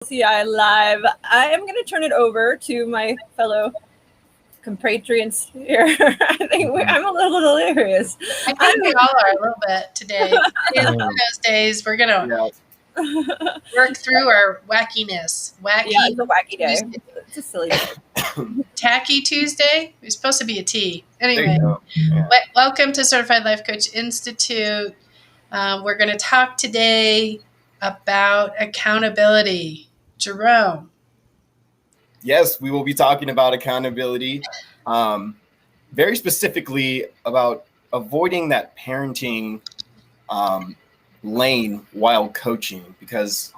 LCI Live. I am going to turn it over to my fellow compatriots here. I think I'm a little delirious. I think we all are a little bit today. It's one of those days we're going to work through our wackiness. Yeah, it's a wacky day. Tuesday. It's a silly day. Tacky Tuesday? It's supposed to be a T. Anyway, Yeah. welcome to Certified Life Coach Institute. We're going to talk today about accountability. Jerome. Yes, we will be talking about accountability, very specifically about avoiding that parenting lane while coaching, because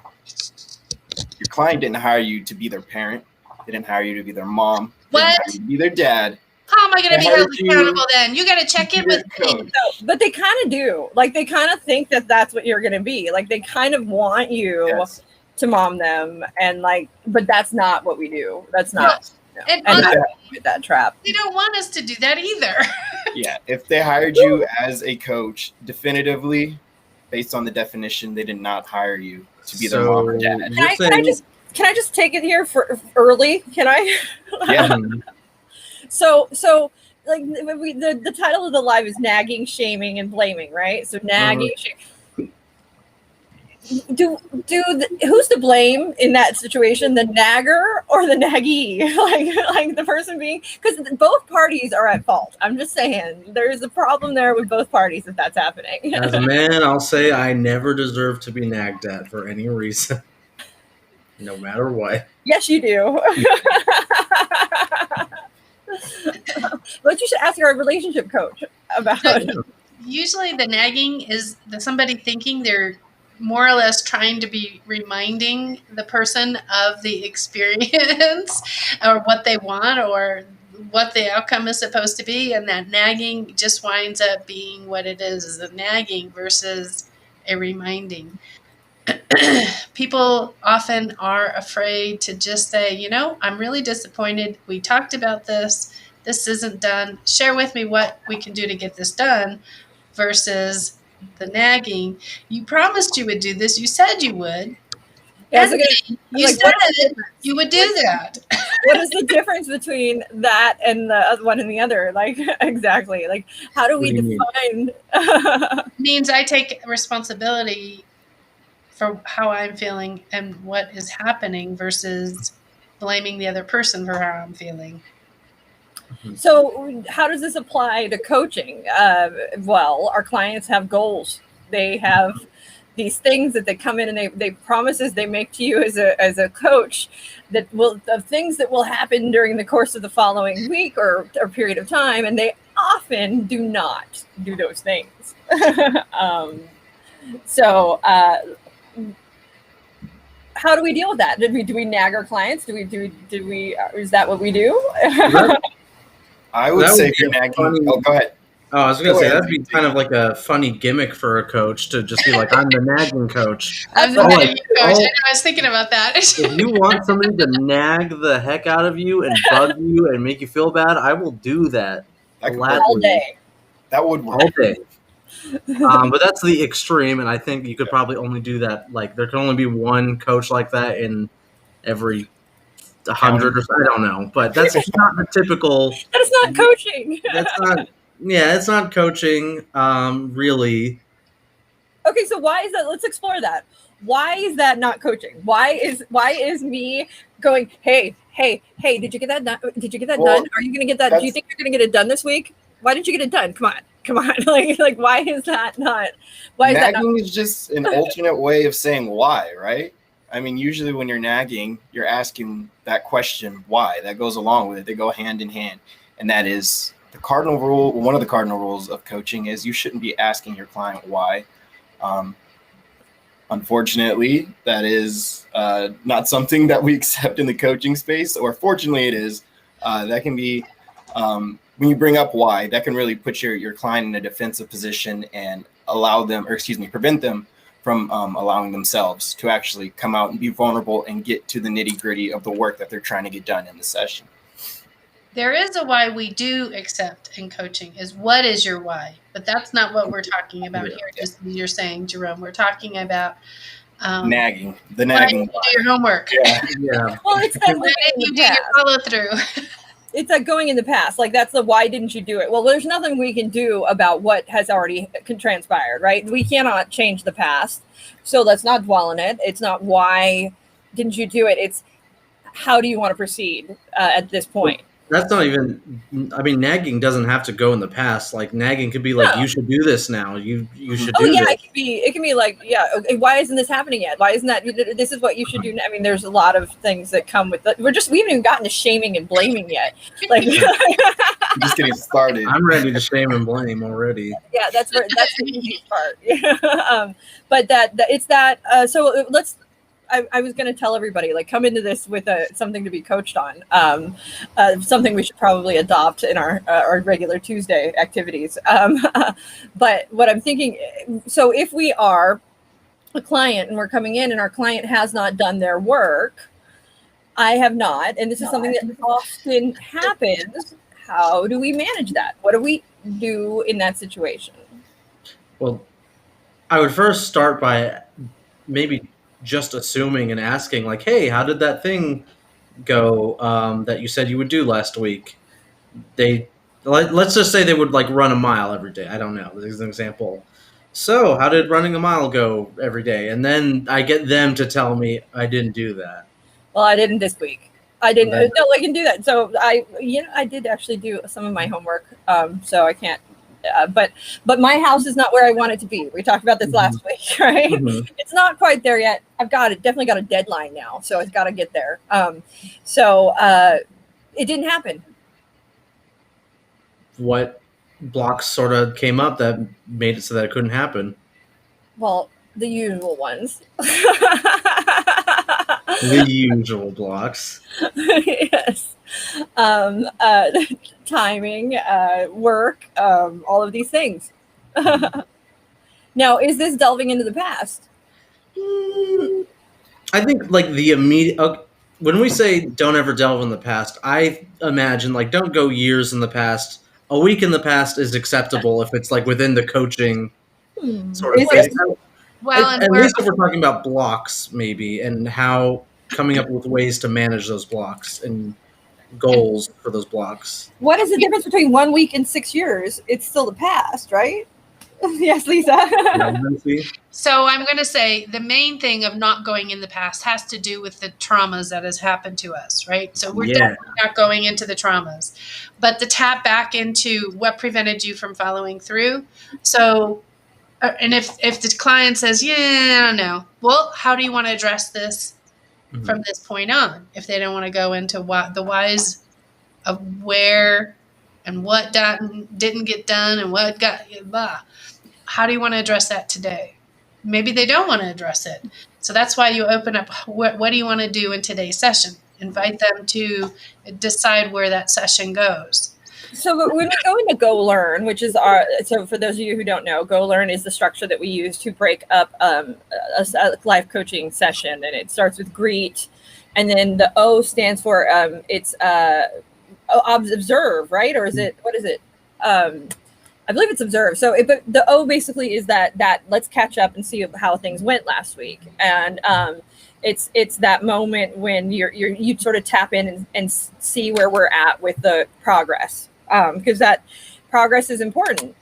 your client didn't hire you to be their parent. They didn't hire you to be their mom. They didn't hire you to be their dad. How am I going to be They held hired you accountable then? You got to check in with me. No, but they kind of do. Like, they kind of think that that's what you're going to be. Like, they kind of want you to mom them, and like, but that's not what we do. That's not. No. And I with that trap. They don't want us to do that either. Yeah, if they hired you as a coach, definitively, based on the definition, they did not hire you to be their mom or dad. Can I just take it here for early? Can I? Yeah. So like the title of the live is nagging, shaming, and blaming, right? So nagging, shaming. Who's to blame in that situation, the nagger or the naggee? like the person being, because both parties are at fault. I'm just saying there's a problem there with both parties if that's happening. As a man, I'll say I never deserve to be nagged at for any reason, no matter what. Yes, you do. But you should ask our relationship coach about it. Usually the nagging is somebody thinking they're more or less trying to be reminding the person of the experience or what they want or what the outcome is supposed to be. And that nagging just winds up being what it is a nagging versus a reminding. People often are afraid to just say, I'm really disappointed. We talked about this. This isn't done. Share with me what we can do to get this done versus the nagging. You promised you would do this. You said you would. Yeah, you said you would do that. What is the difference between that and the other one and the other? Like, exactly. Like, how do we define? Means I take responsibility for how I'm feeling and what is happening versus blaming the other person for how I'm feeling. So how does this apply to coaching? Well, our clients have goals. They have these things that they come in and they promises they make to you as a coach that of things that will happen during the course of the following week or period of time, and they often do not do those things. How do we deal with that? Do we nag our clients? Do we is that what we do? I would say if you're nagging. Go ahead. Oh, I was going to say that'd be kind of like a funny gimmick for a coach to just be like, I'm the nagging coach. I'm the nagging coach. I was thinking about that. If you want somebody to nag the heck out of you and bug you and make you feel bad, I will do that. All day. That would work. All day. But that's the extreme, and I think you could probably only do that. Like, there can only be one coach like that in every 100 or so. I don't know, but that's not the typical. That's not coaching. That's not. Yeah, it's not coaching, really. Okay, so why is that? Let's explore that. Why is that not coaching? Why is me going, hey, did you get that done? Did you get that done? Are you going to get that? Do you think you're going to get it done this week? Why didn't you get it done? Come on. like why is that not? Nagging is just an alternate way of saying why, right? I mean, usually when you're nagging, you're asking that question, why? That goes along with it. They go hand in hand. And that is the cardinal rule. One of the cardinal rules of coaching is you shouldn't be asking your client why. Unfortunately, that is not something that we accept in the coaching space, or fortunately it is. That can be, when you bring up why, that can really put your client in a defensive position and prevent them from allowing themselves to actually come out and be vulnerable and get to the nitty-gritty of the work that they're trying to get done in the session. There is a why we do accept in coaching is what is your why? But that's not what we're talking about here. Just as you're saying, Jerome, we're talking about Nagging. The Why nagging. didn't you do your homework? Yeah. Yeah. Well, it's that Why living in didn't you the do your past. follow through? It's like going in the past. Like that's the why didn't you do it? Well, there's nothing we can do about what has already transpired, right? We cannot change the past, so let's not dwell on it. It's not why didn't you do it. It's how do you want to proceed at this point. That's not even. I mean, nagging doesn't have to go in the past. Like nagging could be like, No. you should do this now. You should Oh do yeah, this. it can be like, yeah, okay, why isn't this happening yet? Why isn't that? This is what you should do. I mean, there's a lot of things that come with it. We haven't even gotten to shaming and blaming yet. Like, Just getting started. I'm ready to shame and blame already. yeah, that's the easy part. But it's that. So let's. I was going to tell everybody, like, come into this with something to be coached on, something we should probably adopt in our regular Tuesday activities. But what I'm thinking, so if we are a client and we're coming in and our client has not done their work, I have not, and this is something that often happens. How do we manage that? What do we do in that situation? Well, I would first start by maybe just assuming and asking, like, hey, how did that thing go that you said you would do last week? Let's just say they would like run a mile every day. I don't know. This is an example. So how did running a mile go every day? And then I get them to tell me I didn't do that. Well, I didn't this week. I didn't. Right. No, I can do that. So I did actually do some of my homework. So I can't. But my house is not where I want it to be. We talked about this last week, right? Mhm. It's not quite there yet. I've got it. Definitely got a deadline now, so it's got to get there. So it didn't happen. What blocks sort of came up that made it so that it couldn't happen? Well, the usual ones. The usual blocks. Yes. Timing, work, all of these things. Now, is this delving into the past? I think like the immediate when we say don't ever delve in the past, I imagine like don't go years in the past. A week in the past is acceptable if it's like within the coaching sort of Is phase. it? Well, At and least if we're talking about blocks, maybe, and how coming up with ways to manage those blocks and goals for those blocks. What is the difference between 1 week and 6 years? It's still the past, right? Yes, Lisa. so I'm going to say the main thing of not going in the past has to do with the traumas that has happened to us, right? So we're definitely not going into the traumas, but to tap back into what prevented you from following through. So, and if the client says, yeah, I don't know, well, how do you want to address this from this point on? If they don't want to go into what the whys of where and what didn't get done and what got blah. How do you want to address that today? Maybe they don't want to address it. So that's why you open up, what do you want to do in today's session? Invite them to decide where that session goes. So when we go into Go Learn, which is so for those of you who don't know, Go Learn is the structure that we use to break up a life coaching session. And it starts with greet. And then the O stands for, it's observe, right? Or is it, what is it? I believe it's observe. So but the O basically is that let's catch up and see how things went last week. And it's that moment when you sort of tap in and see where we're at with the progress. Because that progress is important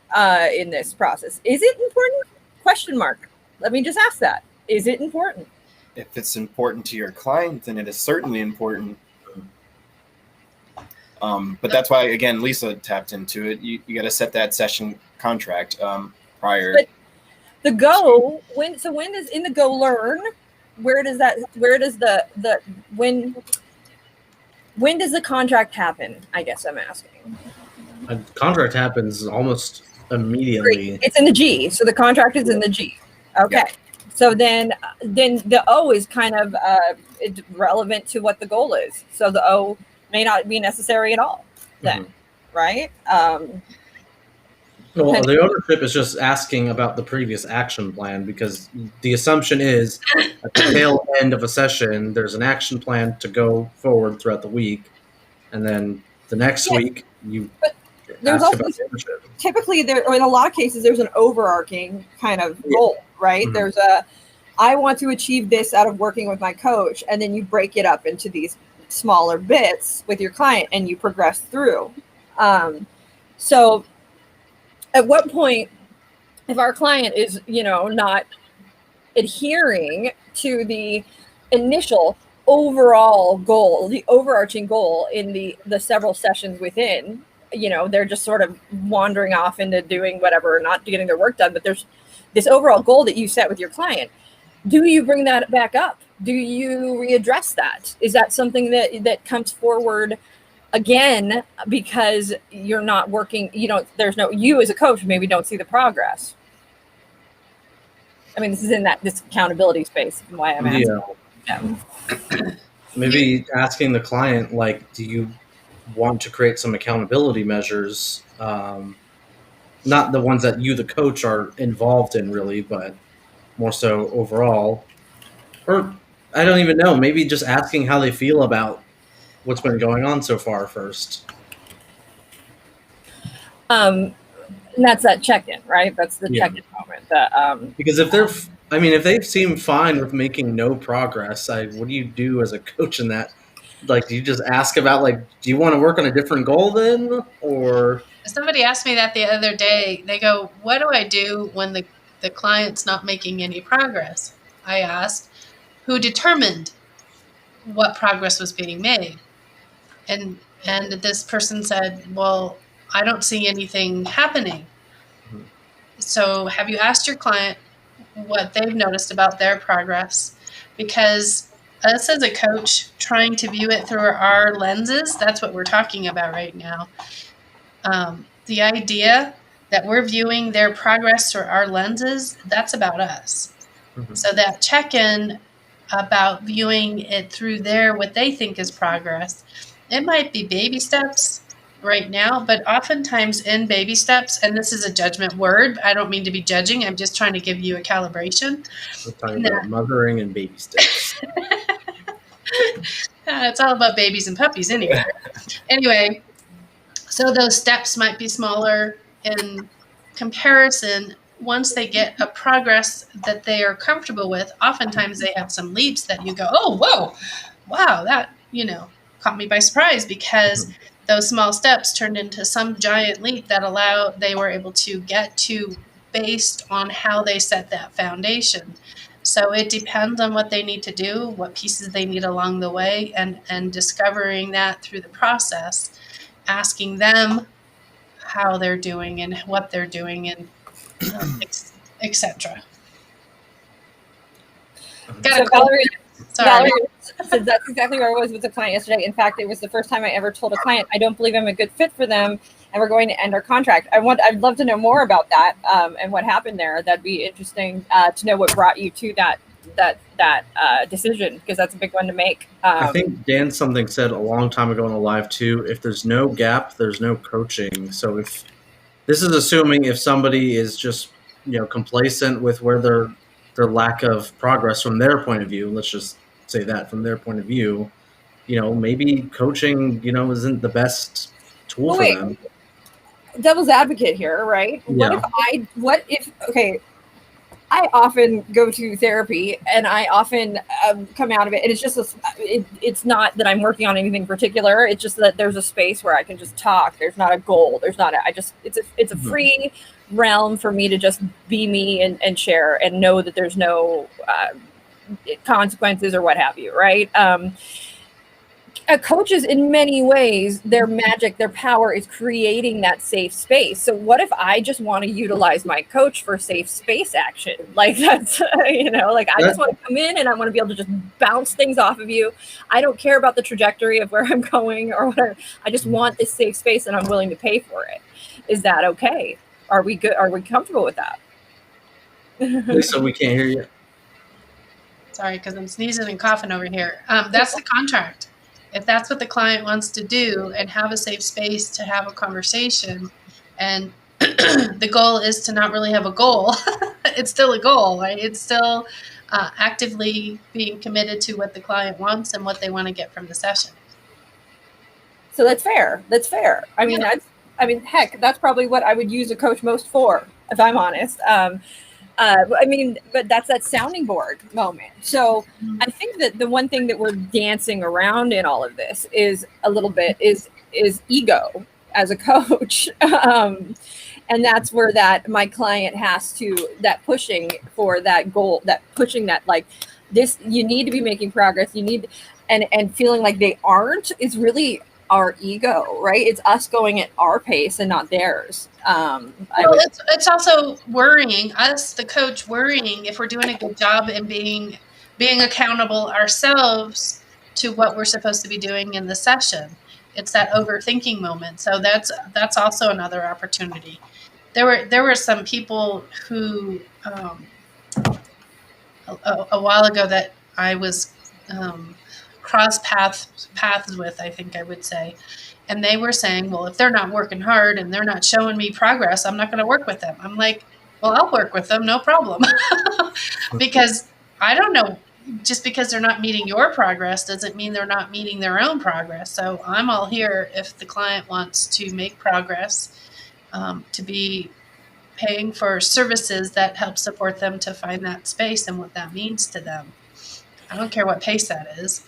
in this process. Is it important? Question mark. Let me just ask that. Is it important? If it's important to your client, then it is certainly important. But that's why, again, Lisa tapped into it. You got to set that session contract prior. But the Go, when does in the Go Learn, when does the contract happen? I guess I'm asking. A contract happens almost immediately. It's in the G. So the contract is in the G. Okay. Yeah. So then the O is kind of it's relevant to what the goal is. So the O may not be necessary at all then, right? Well, the ownership is just asking about the previous action plan because the assumption is at the tail end of a session, there's an action plan to go forward throughout the week. And then the next week, you there's ask also about ownership. typically or in a lot of cases, there's an overarching kind of goal, right? Mhm. There's I want to achieve this out of working with my coach. And then you break it up into these smaller bits with your client and you progress through. So at what point, if our client is, not adhering to the initial overall goal, the overarching goal in the several sessions within, they're just sort of wandering off into doing whatever, not getting their work done, but there's this overall goal that you set with your client. Do you bring that back up? Do you readdress that? Is that something that comes forward again because you're not working, there's no, you as a coach maybe don't see the progress? I mean, this is in this accountability space, and why I'm asking. Yeah. Maybe asking the client, like, do you want to create some accountability measures? Not the ones that you, the coach, are involved in really, but more so overall. Or I don't even know, maybe just asking how they feel about what's been going on so far first. And that's that check-in, right? That's the check-in moment. Because if they seem fine with making no progress, what do you do as a coach in that? Like, do you just ask about, like, do you want to work on a different goal then? Or somebody asked me that the other day. They go, what do I do when the client's not making any progress? I asked, who determined what progress was being made? And this person said, well, I don't see anything happening. Mm-hmm. So have you asked your client what they've noticed about their progress? Because us as a coach, trying to view it through our lenses, that's what we're talking about right now. The idea that we're viewing their progress through our lenses, that's about us. Mm-hmm. So that check-in about viewing it through what they think is progress, it might be baby steps right now, but oftentimes in baby steps, and this is a judgment word, I don't mean to be judging, I'm just trying to give you a calibration. We're talking about mothering and baby steps. It's all about babies and puppies anyway. Anyway, so those steps might be smaller in comparison. Once they get a progress that they are comfortable with, oftentimes they have some leaps that you go, oh, whoa, wow, that, caught me by surprise, because those small steps turned into some giant leap that they were able to get to based on how they set that foundation. So it depends on what they need to do, what pieces they need along the way, and discovering that through the process, asking them how they're doing and what they're doing, and etc. So Valerie said that's exactly where I was with the client yesterday. In fact, it was the first time I ever told a client I don't believe I'm a good fit for them, and we're going to end our contract. I'd love to know more about that and what happened there. That'd be interesting to know what brought you to that decision, because that's a big one to make. I think Dan something said a long time ago in a live too. If there's no gap, there's no coaching. So if this is assuming if somebody is just complacent with where their lack of progress from their point of view, let's just say that from their point of view, maybe coaching isn't the best tool for them. Devil's advocate here, right? Yeah. I often go to therapy and I often come out of it, and it's just it's not that I'm working on anything particular. It's just that there's a space where I can just talk. There's not a goal. There's not it's a free realm for me to just be me and share and know that there's no consequences or what have you, right? Coaches, in many ways, their magic, their power is creating that safe space. So what if I just want to utilize my coach for safe space action? Like that's, I just want to come in and I want to be able to just bounce things off of you. I don't care about the trajectory of where I'm going or whatever. I just want this safe space and I'm willing to pay for it. Is that okay? Are we good? Are we comfortable with that? Lisa, we can't hear you. Sorry, because I'm sneezing and coughing over here. That's the contract. If that's what the client wants to do and have a safe space to have a conversation, and the goal is to not really have a goal, it's still a goal, right? It's still actively being committed to what the client wants and what they want to get from the session. So that's fair. That's fair. Heck, that's probably what I would use a coach most for, if I'm honest. I mean, but that's that sounding board moment. So I think that the one thing that we're dancing around in all of this is a little bit is ego as a coach. And that's where that my client has to, that pushing for that goal, that pushing that like this, you need to be making progress. You need, and feeling like they aren't is really our ego, right? It's us going at our pace and not theirs. It's also worrying us, the coach, worrying if we're doing a good job and being accountable ourselves to what we're supposed to be doing in the session. It's that overthinking moment. So that's also another opportunity. There were some people who a while ago that I was cross paths with, I think I would say, and they were saying, well, if they're not working hard and they're not showing me progress, I'm not going to work with them. I'm like, well, I'll work with them, no problem. Because I don't know, just because they're not meeting your progress doesn't mean they're not meeting their own progress. So I'm all here if the client wants to make progress, to be paying for services that help support them to find that space and what that means to them. I don't care what pace that is.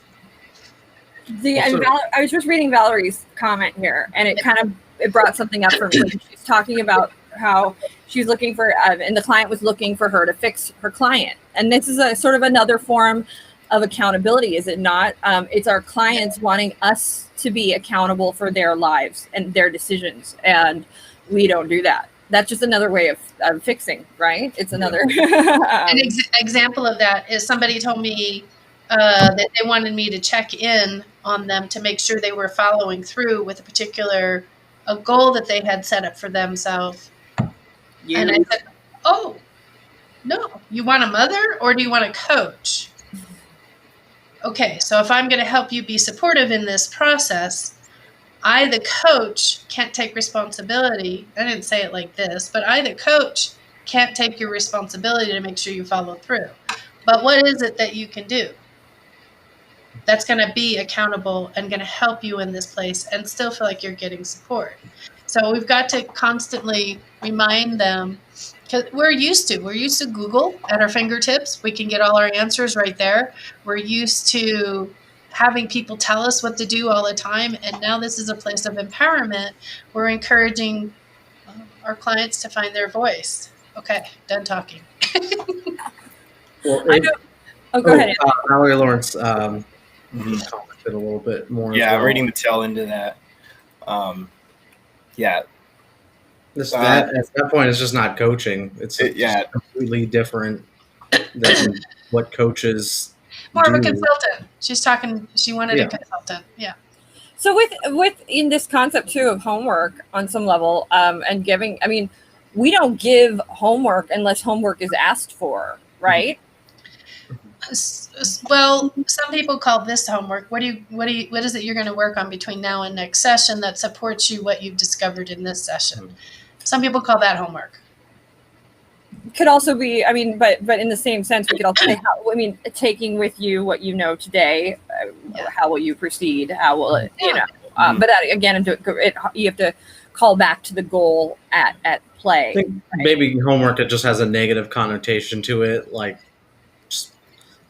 I was just reading Valerie's comment here, and it brought something up for me. She's talking about how she's looking for, and the client was looking for her to fix her client. And this is a sort of another form of accountability, is it not? It's our clients wanting us to be accountable for their lives and their decisions, and we don't do that. That's just another way of fixing, right? It's another. An example of that is somebody told me that they wanted me to check in on them to make sure they were following through with a goal that they had set up for themselves. And I said, oh, no, you want a mother or do you want a coach? Okay, so if I'm going to help you be supportive in this process, I, the coach, can't take responsibility. I didn't say it like this, but I, the coach, can't take your responsibility to make sure you follow through. But what is it that you can do that's going to be accountable and going to help you in this place and still feel like you're getting support? So we've got to constantly remind them, because we're used to Google at our fingertips. We can get all our answers right there. We're used to having people tell us what to do all the time. And now this is a place of empowerment. We're encouraging our clients to find their voice. Okay, done talking. Well, go ahead. Valerie Lawrence commented a little bit more. Yeah, I'm reading the tail into that. Yeah. At that point, it's just not coaching. It's completely different than what coaches more of a consultant. She wanted a consultant. Yeah. So with in this concept too of homework on some level, and giving, I mean, we don't give homework unless homework is asked for, right? Well, some people call this homework. What is it you're going to work on between now and next session that supports you what you've discovered in this session? Some people call that homework. Could also be, I mean, but in the same sense, we could also say, taking with you what you know today. How will you proceed? How will it, but that, again, you have to call back to the goal at play. I think maybe homework, it just has a negative connotation to it. Like,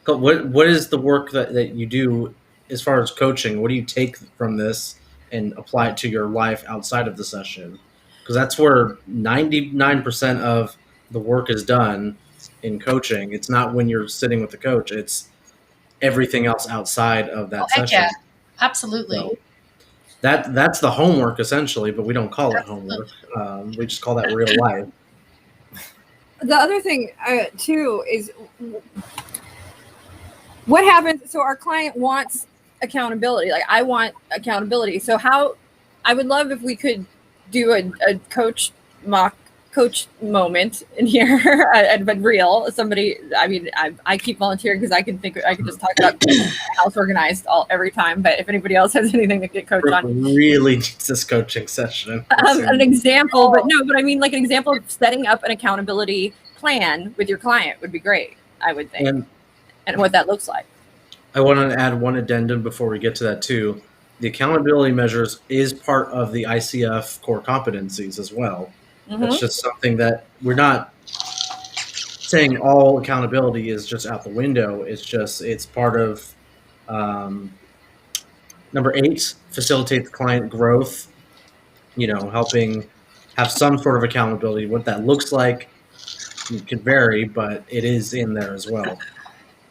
what is the work that you do as far as coaching? What do you take from this and apply it to your life outside of the session? Because that's where 99% of the work is done in coaching. It's not when you're sitting with the coach. It's everything else outside of that session. Yeah, absolutely. So that's the homework essentially, but we don't call it homework. We just call that real life. The other thing too is what happens. So our client wants accountability. Like, I want accountability. So I would love if we could do a mock coach moment in here, but real. Somebody, I mean, I keep volunteering because I can just talk about house organized every time. But if anybody else has anything to get coached on, really needs this coaching session. An example, but I mean, like an example of setting up an accountability plan with your client would be great, I would think, and what that looks like. I want to add one addendum before we get to that too. The accountability measures is part of the ICF core competencies as well. That's just something that we're not saying all accountability is just out the window. It's part of number 8, facilitate the client growth. Helping have some sort of accountability. What that looks like could vary, but it is in there as well.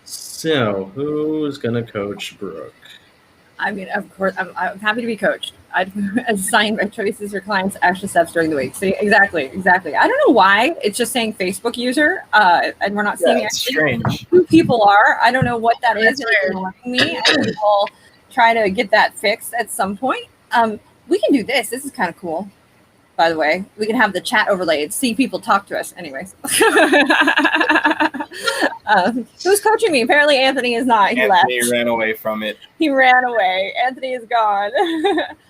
So, who's gonna coach Brooke? I mean, of course, I'm happy to be coached. I'd assign my choices or clients action steps during the week. So exactly. I don't know why it's just saying Facebook user, and we're not seeing it's strange. who people are. I don't know what that is. That's It's weird. annoying me. I think we'll try to get that fixed at some point. We can do this. This is kind of cool. By the way, we can have the chat overlaid, see people talk to us. Anyways, who's coaching me? Apparently, Anthony is not. He left. Anthony ran away from it. He ran away. Anthony is gone.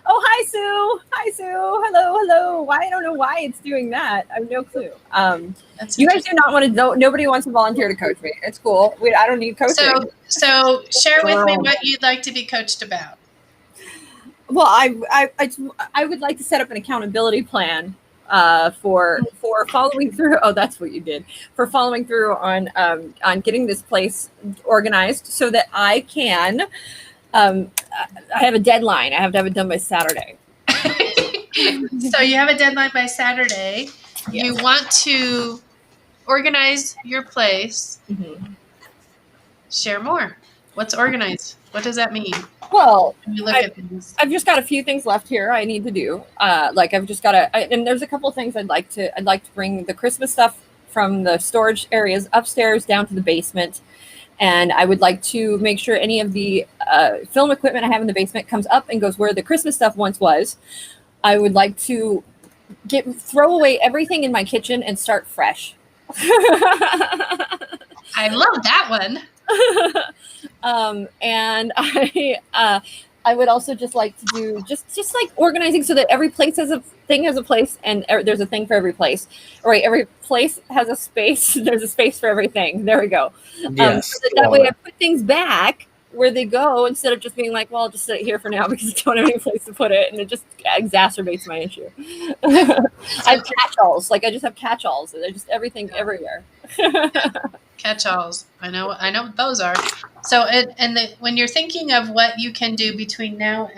Oh, hi, Sue. Hi, Sue. Hello. Why? I don't know why it's doing that. I have no clue. That's You guys do not want to. Nobody wants to volunteer to coach me. It's cool. I don't need coaching. So share with me what you'd like to be coached about. Well, I would like to set up an accountability plan for following through. Oh, that's what you did. For following through on getting this place organized so that I can. I have a deadline. I have to have it done by Saturday. So you have a deadline by Saturday. Yes. You want to organize your place. Mm-hmm. Share more. What's organized? What does that mean? Well, When you look at things. I've just got a few things left here I need to do. I've just got and there's a couple of things I'd like to bring the Christmas stuff from the storage areas upstairs down to the basement. And I would like to make sure any of the film equipment I have in the basement comes up and goes where the Christmas stuff once was. I would like to throw away everything in my kitchen and start fresh. I love that one. And I would also just like to do just like organizing so that every place has a place and there's a thing for every place. All right, every place has a space. There's a space for everything. There we go. Yes. So that way I put things back where they go instead of just being like, well, I'll just sit it here for now because I don't have any place to put it, and it just exacerbates my issue. I have catch-alls. I just have catch-alls. They're just everything everywhere. Catch-alls. I know what those are. So when you're thinking of what you can do between now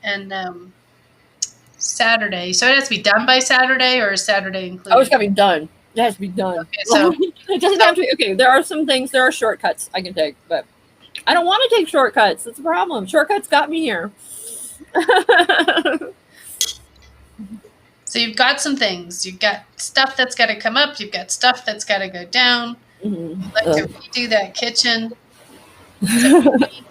and Saturday, so it has to be done by Saturday, or is Saturday included? Oh, it's got to be done. It has to be done. Okay, so it doesn't have to be. Okay, there are some things. There are shortcuts I can take, but I don't want to take shortcuts. That's a problem. Shortcuts got me here. So you've got some things. You've got stuff that's got to come up. You've got stuff that's got to go down. Mm-hmm. Like to redo that kitchen.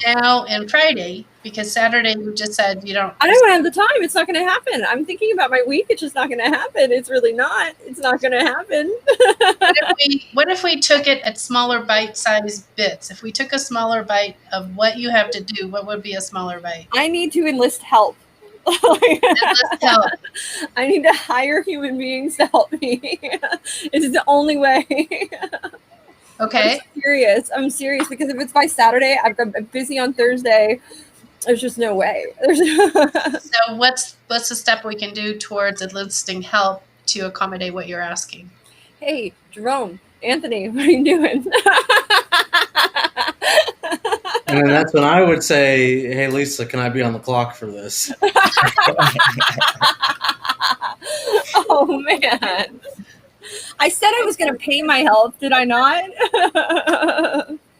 Now and Friday, because Saturday you just said you don't. I don't have the time. It's not going to happen. I'm thinking about my week. It's just not going to happen. It's really not. It's not going to happen. What if we took it at smaller bite-sized bits? If we took a smaller bite of what you have to do, what would be a smaller bite? I need to enlist help. Let's help. I need to hire human beings to help me. It's the only way. Okay. I'm serious because if it's by Saturday, I'm busy on Thursday. There's just no way. So what's the step we can do towards enlisting help to accommodate what you're asking? Hey, Jerome, Anthony, what are you doing? And then that's when I would say, hey, Lisa, can I be on the clock for this? Oh, man. I said I was going to pay my help. Did I not?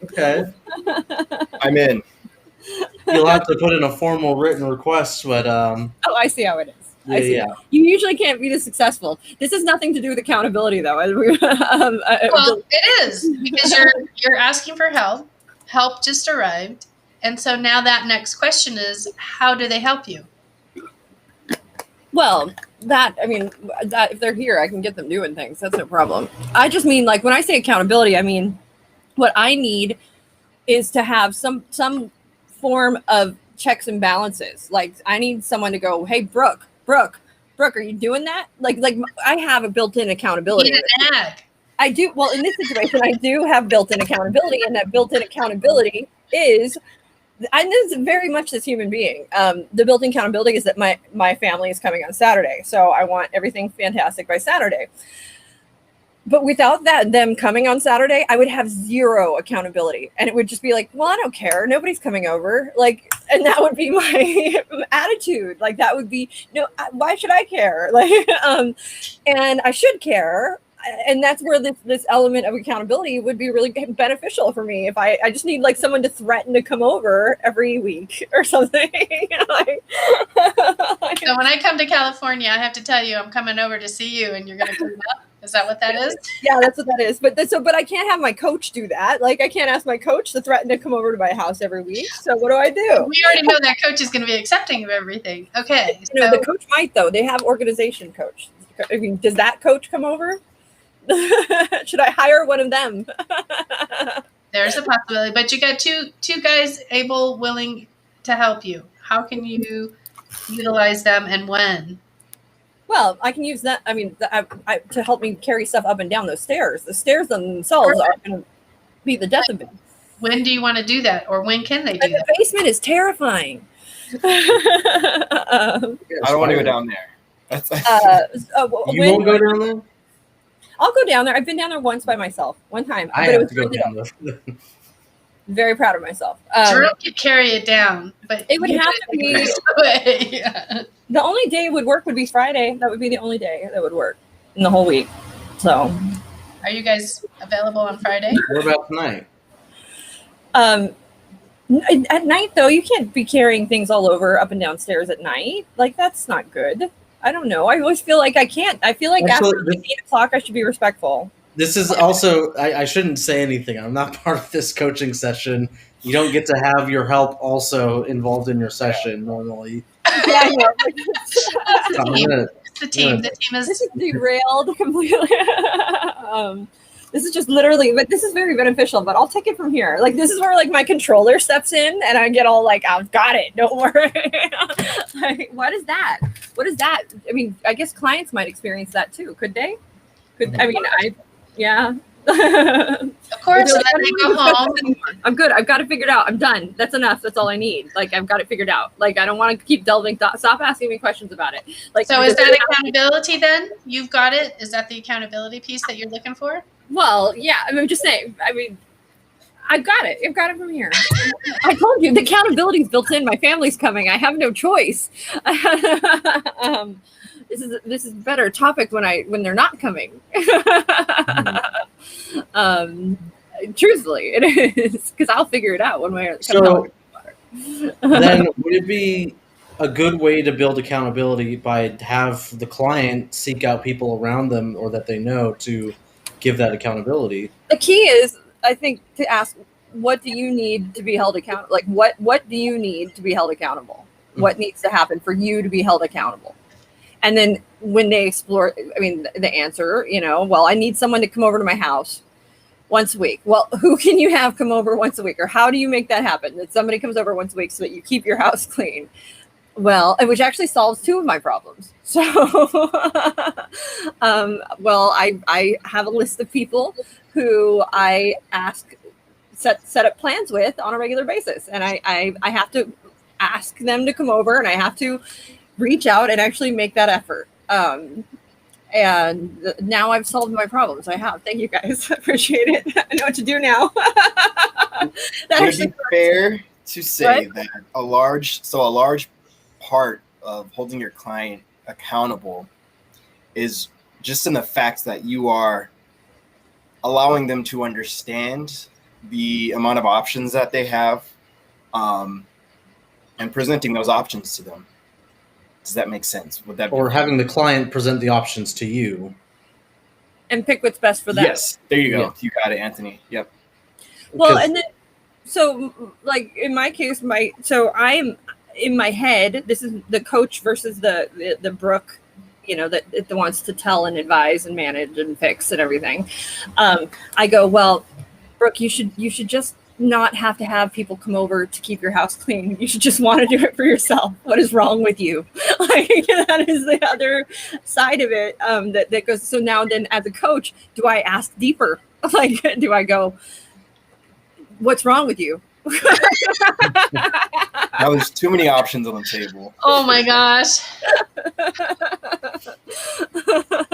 Okay. I'm in. You'll have to put in a formal written request, but Oh, I see how it is. I see. yeah. You usually can't be this successful. This has nothing to do with accountability, though. Well, it is because you're asking for help. Help just arrived, and so now that next question is, how do they help you? Well, that if they're here, I can get them doing things. That's no problem. I just mean, like, when I say accountability, I mean what I need is to have some form of checks and balances. Like, I need someone to go, hey, Brooke, are you doing that? Like I have a built-in accountability. You need an ag. I do. Well, in this situation, I do have built-in accountability, and that built-in accountability is, and this is very much this human being. The built-in accountability is that my family is coming on Saturday, so I want everything fantastic by Saturday. But without them coming on Saturday, I would have zero accountability, and it would just be like, well, I don't care, nobody's coming over, like, and that would be my attitude. Like, that would be, no, why should I care? Like, and I should care, and that's where this element of accountability would be really beneficial for me. If I just need like someone to threaten to come over every week or something. Like, So when I come to California, I have to tell you I'm coming over to see you, and you're going to clean up. Is that what that is? yeah, that's what that is. But but I can't have my coach do that. Like, I can't ask my coach to threaten to come over to my house every week. So what do? We already know that coach is going to be accepting of everything. Okay. You know, the coach might, though. They have organization coach. I mean, does that coach come over? Should I hire one of them? There's a possibility, but you got two guys able, willing to help you. How can you utilize them, and when? Well, I can use that. I mean, to help me carry stuff up and down those stairs. The stairs themselves are going to be the death of me. When do you want to do that, or when can they do that? The basement is terrifying. I don't want to go down there. You won't go down there? I'll go down there. I've been down there once by myself, one time. I but have it was to go really down dope. there. Very proud of myself. Drew could carry it down, but It would have to be. Yeah. The only day it would work would be Friday. That would be the only day that would work in the whole week. So, Are you guys available on Friday? What about tonight? At night though, you can't be carrying things all over up and down stairs at night. Like, that's not good. I don't know. I always feel like I can't. I feel like Actually, after 8 o'clock, I should be respectful. This is also, I shouldn't say anything. I'm not part of this coaching session. You don't get to have your help also involved in your session normally. Yeah, I know. It's the team. The team This is is derailed completely. This is just literally, but this is very beneficial. But I'll take it from here. Like, this is where like my controller steps in, and I get all like, "I've got it. Don't worry." Like, what is that? What is that? I mean, I guess clients might experience that too. Could they? Yeah. of course. And then they go home. I'm good. I've got it figured out. I'm done. That's enough. That's all I need. Like, I've got it figured out. Like, I don't want to keep delving. Stop asking me questions about it. Like, So is that accountability then? You've got it? Is that the accountability piece that you're looking for? Well, yeah. I'm just saying. I mean, I've got it. I've got it from here. I told you the accountability is built in. My family's coming. I have no choice. This is a better topic when they're not coming. Truthfully, it is, because I'll figure it out one way or So then would it be a good way to build accountability by have the client seek out people around them or that they know to give that accountability? The key is, I think, to ask, what do you need to be held accountable? Like, what do you need to be held accountable? What needs to happen for you to be held accountable? And then when they explore, I mean, the answer, well, I need someone to come over to my house once a week. Well, who can you have come over once a week? Or how do you make that happen? That somebody comes over once a week so that you keep your house clean. Well, which actually solves 2 of my problems. So, well, I have a list of people who I set up plans with on a regular basis. And I have to ask them to come over, and I have to reach out and actually make that effort. And now I've solved my problems. I have. Thank you guys. I appreciate it. I know what to do now. Would it be fair to say that a large part of holding your client accountable is just in the fact that you are allowing them to understand the amount of options that they have, and presenting those options to them? Does that make sense? Would that be having the client present the options to you and pick what's best for them? Yes, there you go. Yeah. You got it, Anthony. Yep. Well, and then, so like in my case, so I'm in my head. This is the coach versus the Brooke, that wants to tell and advise and manage and fix and everything. I go, well, Brooke, you should just not have to have people come over to keep your house clean. You should just want to do it for yourself. What is wrong with you? Like, that is the other side of it. That goes. So now then, as a coach, do I ask deeper? Like, do I go, what's wrong with you? Now there's too many options on the table. Oh my gosh.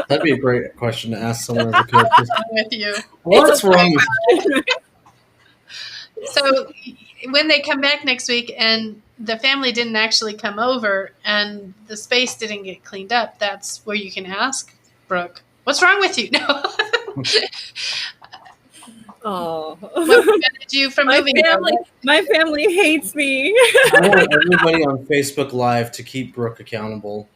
That'd be a great question to ask someone as a coach. I'm with you. What's wrong with So when they come back next week and the family didn't actually come over and the space didn't get cleaned up, that's where you can ask Brooke, what's wrong with you? No. Oh, What prevented you from moving? my family hates me. I want everybody on Facebook Live to keep Brooke accountable.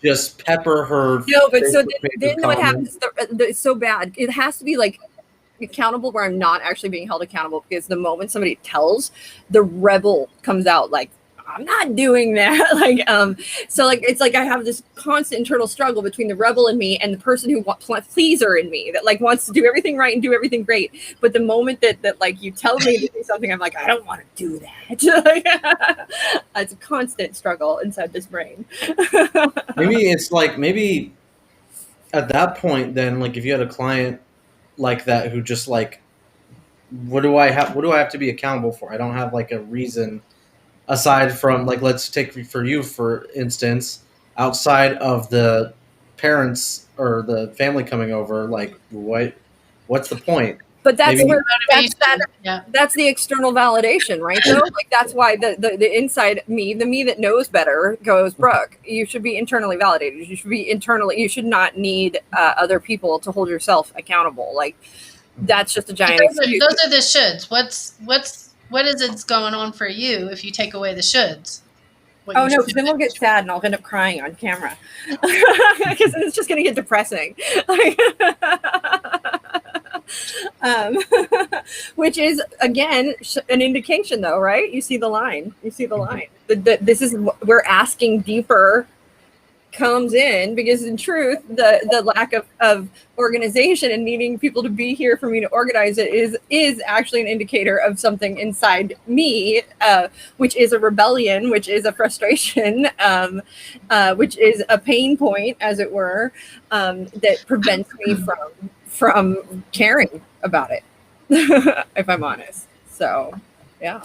Just pepper her. No, but so Facebook then what comments. happens? It's so bad. It has to be like accountable where I'm not actually being held accountable, because the moment somebody tells, the rebel comes out like, I'm not doing that. So like it's like I have this constant internal struggle between the rebel in me and the person who pleaser in me that like wants to do everything right and do everything great. But the moment that like you tell me to do something, I'm like, I don't want to do that. It's a constant struggle inside this brain. maybe at that point, then like if you had a client like that who just like, what do I have to be accountable for? I don't have like a reason. Aside from like, let's take for you, for instance, outside of the parents or the family coming over, like what's the point? But that's Maybe- where Yeah. that's the external validation, right? Though, like that's why the inside me, the me that knows better, goes, Brooke, you should be internally validated. You should be internally. You should not need other people to hold yourself accountable. Like that's just a giant excuse. Those are the shoulds. What is it's going on for you if you take away the shoulds? What Oh you no, should because then we'll get sad and I'll end up crying on camera because it's just going to get depressing. Which is again an indication, though, right? You see the line. This is where asking deeper comes in, because in truth, the lack of organization and needing people to be here for me to organize it is actually an indicator of something inside me, which is a rebellion, which is a frustration, which is a pain point, as it were, that prevents me from caring about it, if I'm honest. So yeah,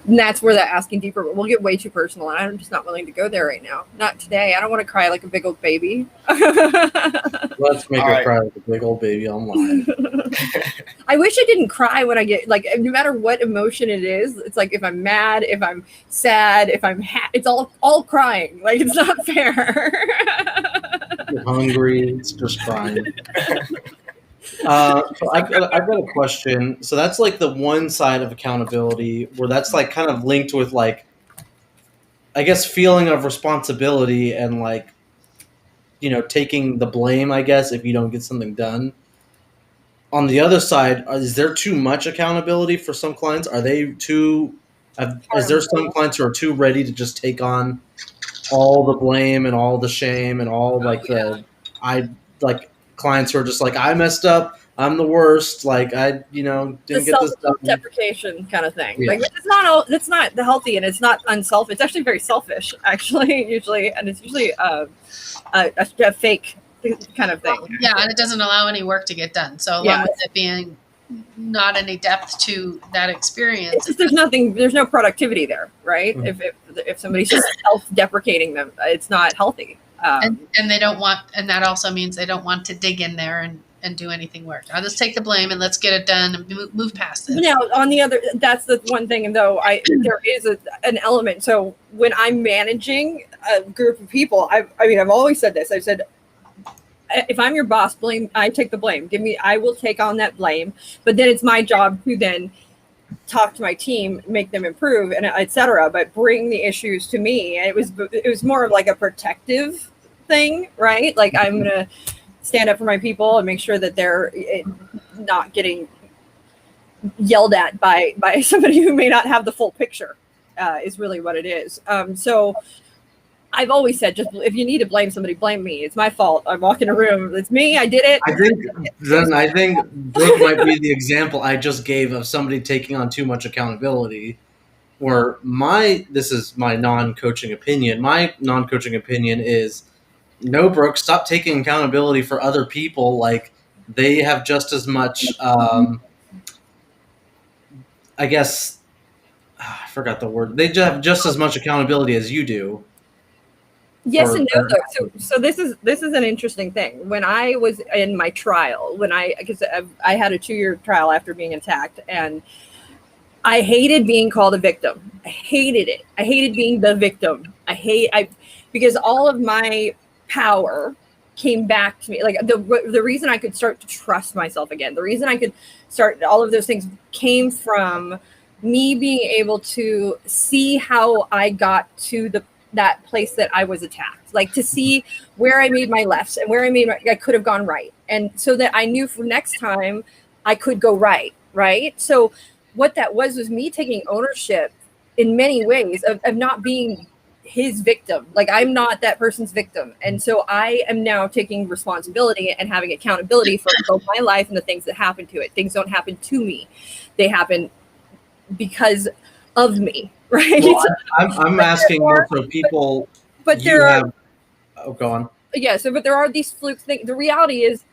and that's where that asking deeper, but we'll get way too personal, and I'm just not willing to go there right now. Not today. I don't want to cry like a big old baby. Let's make All her right. cry like a big old baby online. I wish I didn't cry when I get, like, no matter what emotion it is. It's like if I'm mad, if I'm sad, if I'm it's all crying. Like it's not fair. You're hungry, it's just crying. So I've got a question. So that's like the one side of accountability where that's like kind of linked with like, I guess, feeling of responsibility and like, you know, taking the blame, I guess, if you don't get something done. On the other side, is there too much accountability for some clients? Are they too? Is there some clients who are too ready to just take on all the blame and all the shame and all like clients who are just like, I messed up, I'm the worst, like I didn't get this done. Deprecation kind of thing. Yeah. Like it's not the healthy, and it's not unselfish. It's actually very selfish, actually, usually, and it's usually a fake kind of thing. Yeah, and it doesn't allow any work to get done. So along with it being not any depth to that experience, It's just, there's no productivity there, right? Mhm. If somebody's just self-deprecating them, it's not healthy. and they don't want, and that also means they don't want to dig in there and do anything work. I'll just take the blame and let's get it done and move past this. Now, on the other, that's the one thing, though, there is an element. So when I'm managing a group of people, I've always said this. I've said, if I'm your boss, I take the blame. I will take on that blame. But then it's my job to then talk to my team, make them improve, and et cetera, but bring the issues to me. And it was more of like a protective thing, right? Like I'm going to stand up for my people and make sure that they're not getting yelled at by somebody who may not have the full picture, is really what it is. So I've always said, just if you need to blame somebody, blame me. It's my fault. I walk in a room. It's me. I did it. I think Brooke might be the example I just gave of somebody taking on too much accountability. Where this is my non-coaching opinion. My non-coaching opinion is, no, Brooke, stop taking accountability for other people. Like they have just as much. I guess I forgot the word. They have just as much accountability as you do. Yes Or- and no, though. So this is an interesting thing. When I was in my trial, because I had a 2-year trial after being attacked, and I hated being called a victim. I hated it. I hated being the victim. Because all of my power came back to me. Like the reason I could start to trust myself again, the reason I could start all of those things came from me being able to see how I got to that place that I was attacked, like to see where I made my lefts and where I could have gone right. And so that I knew for next time I could go right. Right. So what that was me taking ownership in many ways of not being his victim. Like I'm not that person's victim. And so I am now taking responsibility and having accountability for both my life and the things that happen to it. Things don't happen to me. They happen because of me. Right. Well, I'm asking more so people. But you there are, have. Oh, go on. yeah. So, but there are these fluke things. The reality is,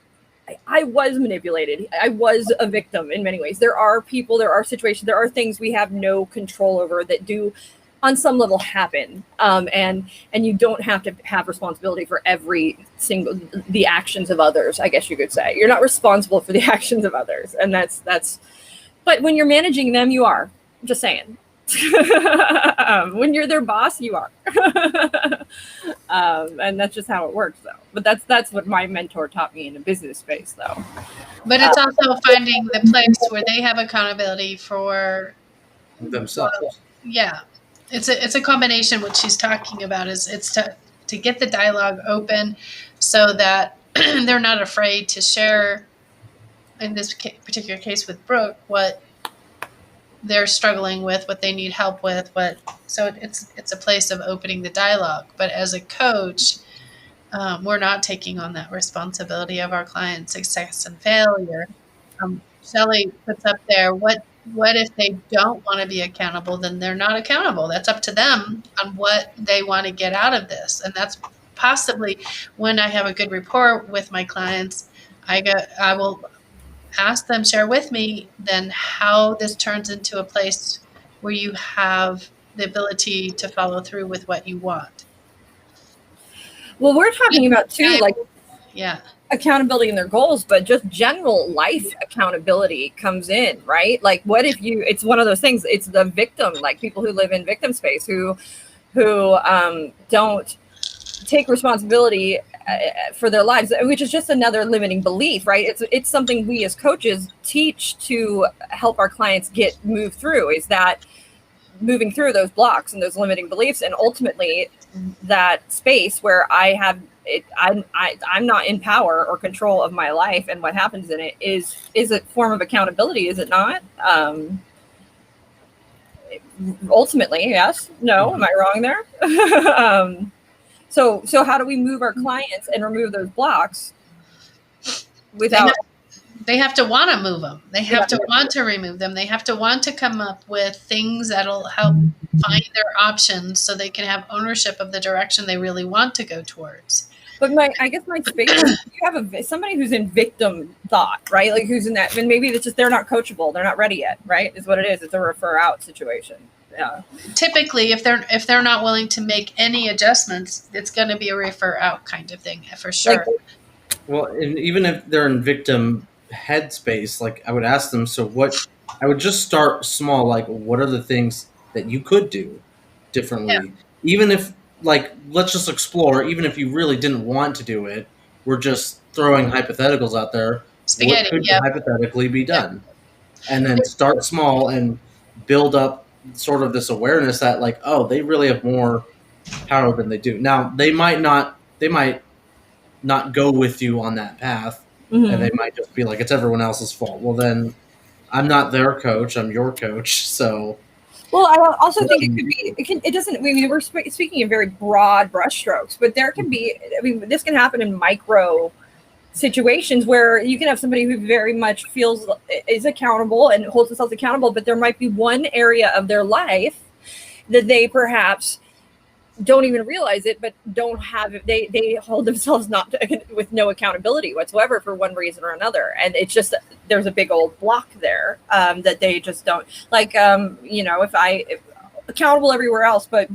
I was manipulated. I was a victim in many ways. There are people, there are situations, there are things we have no control over that do, on some level, happen. And you don't have to have responsibility for the actions of others. I guess you could say you're not responsible for the actions of others, and that's. But when you're managing them, you are. I'm just saying. When you're their boss, you are. And that's just how it works, though. But that's what my mentor taught me in the business space, though. But it's also finding the place where they have accountability for Themselves. Yeah, it's a combination. What she's talking about is it's to get the dialogue open so that they're not afraid to share. In this particular case with Brooke, what they're struggling with, what they need help with, so it's a place of opening the dialogue. But as a coach, we're not taking on that responsibility of our client's success and failure. Shelley puts up there, what if they don't want to be accountable? Then they're not accountable. That's up to them on what they want to get out of this. And that's possibly when I have a good rapport with my clients, I will ask them, share with me then how this turns into a place where you have the ability to follow through with what you want. Well, we're talking about too, like accountability in their goals, but just general life accountability comes in, right? Like, what if it's one of those things, it's the victim, like people who live in victim space who don't take responsibility for their lives, which is just another limiting belief, right? It's something we as coaches teach to help our clients move through, is that moving through those blocks and those limiting beliefs, and ultimately that space where I'm not in power or control of my life, and what happens in it is a form of accountability, is it not? Ultimately, yes. No, am I wrong there? So how do we move our clients and remove those blocks without? They have to want to move them. They have to want to remove them. They have to want to come up with things that'll help find their options so they can have ownership of the direction they really want to go towards. But I guess my space, you have somebody who's in victim thought, right? Like who's in that, and maybe it's just they're not coachable, they're not ready yet, right? Is what it is. It's a refer out situation. Yeah. Typically, if they're not willing to make any adjustments, it's going to be a refer out kind of thing for sure. Well, and even if they're in victim headspace, like I would ask them, I would just start small. Like, what are the things that you could do differently? Yeah. Even if, like, let's just explore, even if you really didn't want to do it, we're just throwing hypotheticals out there. Spaghetti, what could hypothetically be done? And then start small and build up sort of this awareness that, like, oh, they really have more power than they do. Now, they might not go with you on that path, and they might just be like, it's everyone else's fault. Well, then I'm not their coach, I'm your coach. So, well, I also think it could be, it doesn't, I mean, we're speaking in very broad brushstrokes, but there can be, I mean, this can happen in micro situations where you can have somebody who very much is accountable and holds themselves accountable, but there might be one area of their life that they perhaps don't even realize it, but don't have it. They hold themselves with no accountability whatsoever for one reason or another. And it's just, there's a big old block there that they just don't like, if accountable everywhere else, but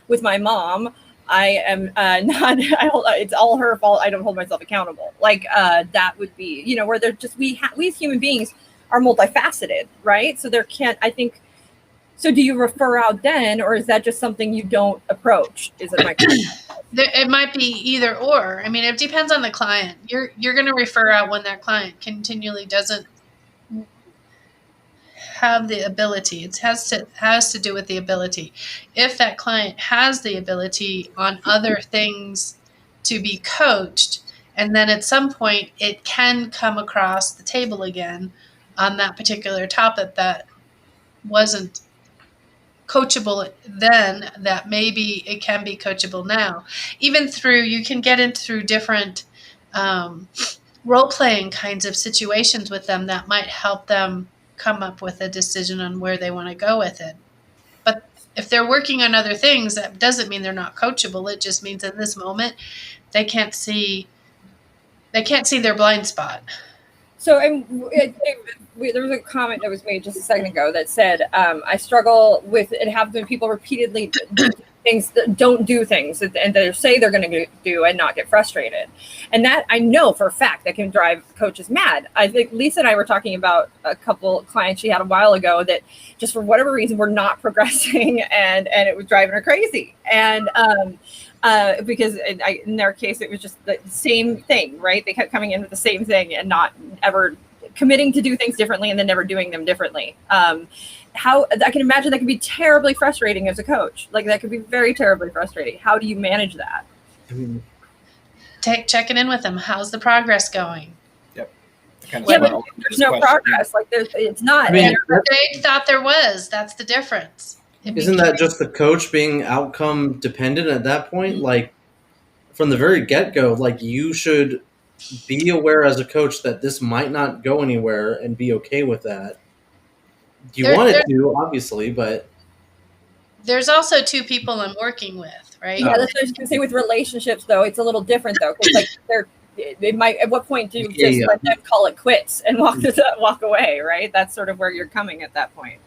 with my mom, I am not. It's all her fault. I don't hold myself accountable. Like that would be, where they're just we as human beings are multifaceted, right? So there can't. I think. So do you refer out then, or is that just something you don't approach? Is it my It might be either or. I mean, it depends on the client. You're going to refer out when that client continually doesn't have the ability. It has to do with the ability. If that client has the ability on other things to be coached, and then at some point it can come across the table again on that particular topic that wasn't coachable then, that maybe it can be coachable now. Even you can get into through different role-playing kinds of situations with them that might help them come up with a decision on where they want to go with it. But if they're working on other things, that doesn't mean they're not coachable. It just means in this moment they can't see their blind spot. So there was a comment that was made just a second ago that said, I struggle with it happens when people repeatedly do things that don't do things and they say they're going to do and not get frustrated. And that I know for a fact that can drive coaches mad. I think Lisa and I were talking about a couple clients she had a while ago that just for whatever reason were not progressing and it was driving her crazy. And because in their case, it was just the same thing, right? They kept coming in with the same thing and not ever committing to do things differently and then never doing them differently. How I can imagine that can be terribly frustrating as a coach. Like that could be very terribly frustrating. How do you manage that? Checking in with them. How's the progress going? Yep. But there's no progress. Like it's not. They thought there was. That's the difference. Isn't that just the coach being outcome dependent at that point? Like from the very get-go, like you should be aware as a coach that this might not go anywhere and be okay with that. You want it to, obviously, but there's also two people I'm working with, right? Yeah, that's what I was going to say with relationships, though. It's a little different, though, because like they might. At what point do you just let them call it quits and walk away? Right? That's sort of where you're coming at that point.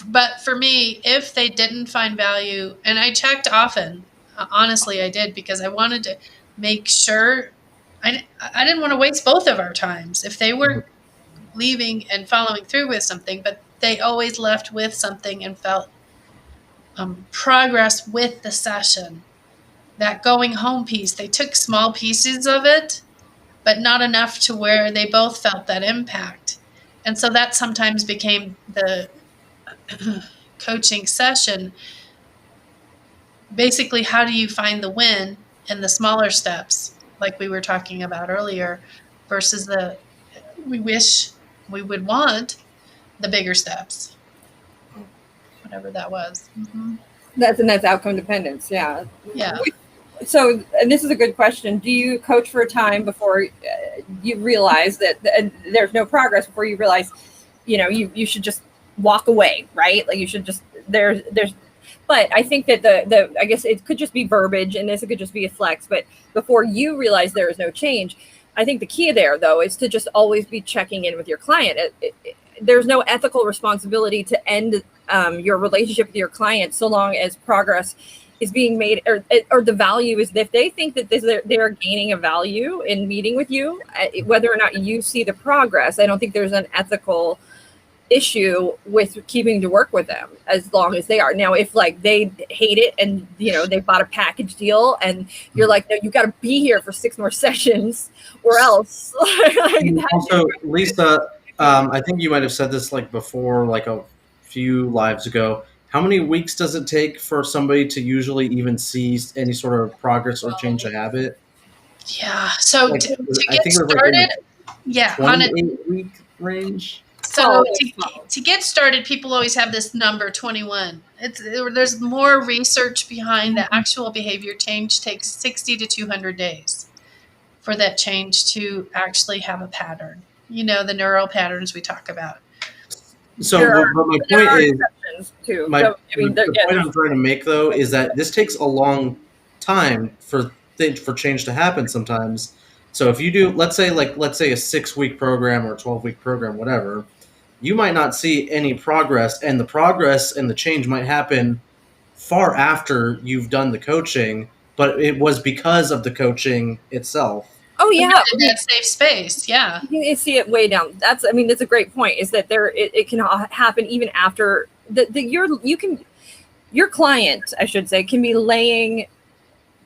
But for me, if they didn't find value, and I checked often, honestly, I did because I wanted to make sure I didn't want to waste both of our times. If they were leaving and following through with something, but they always left with something and felt progress with the session. That going home piece, they took small pieces of it, but not enough to where they both felt that impact. And so that sometimes became the coaching session. Basically, how do you find the win in the smaller steps, like we were talking about earlier, versus we wish we would want the bigger steps, whatever that was. Mm-hmm. That's outcome dependence. Yeah. Yeah. So, and this is a good question. Do you coach for a time before you realize that there's no progress, before you realize, you should just walk away, right? Like you should just, but I think that I guess it could just be verbiage and it could just be a flex, but before you realize there is no change, I think the key there, though, is to just always be checking in with your client. There's no ethical responsibility to end your relationship with your client so long as progress is being made, or the value is, if they think that they are gaining a value in meeting with you, whether or not you see the progress, I don't think there's an ethical issue with keeping to work with them as long as they are. Now, if like they hate it and they bought a package deal and you're like, no, you got to be here for 6 more sessions or else. Also, Lisa, I think you might have said this like before, like a few lives ago. How many weeks does it take for somebody to usually even see any sort of progress or change a habit? Yeah. So like, to get started, on a 28-week range. So to get started, people always have this number 21. There's more research behind the actual behavior change. Takes 60 to 200 days for that change to actually have a pattern. The neural patterns we talk about. So but my point is, the point I'm trying to make, though, is that this takes a long time for change to happen sometimes. So if you do, let's say a 6-week program or a 12-week program, whatever, you might not see any progress, and the progress and the change might happen far after you've done the coaching, but it was because of the coaching itself. Oh yeah, in that safe space. Yeah, you see it way down. That's a great point. Is that it can happen even after your client, I should say, can be laying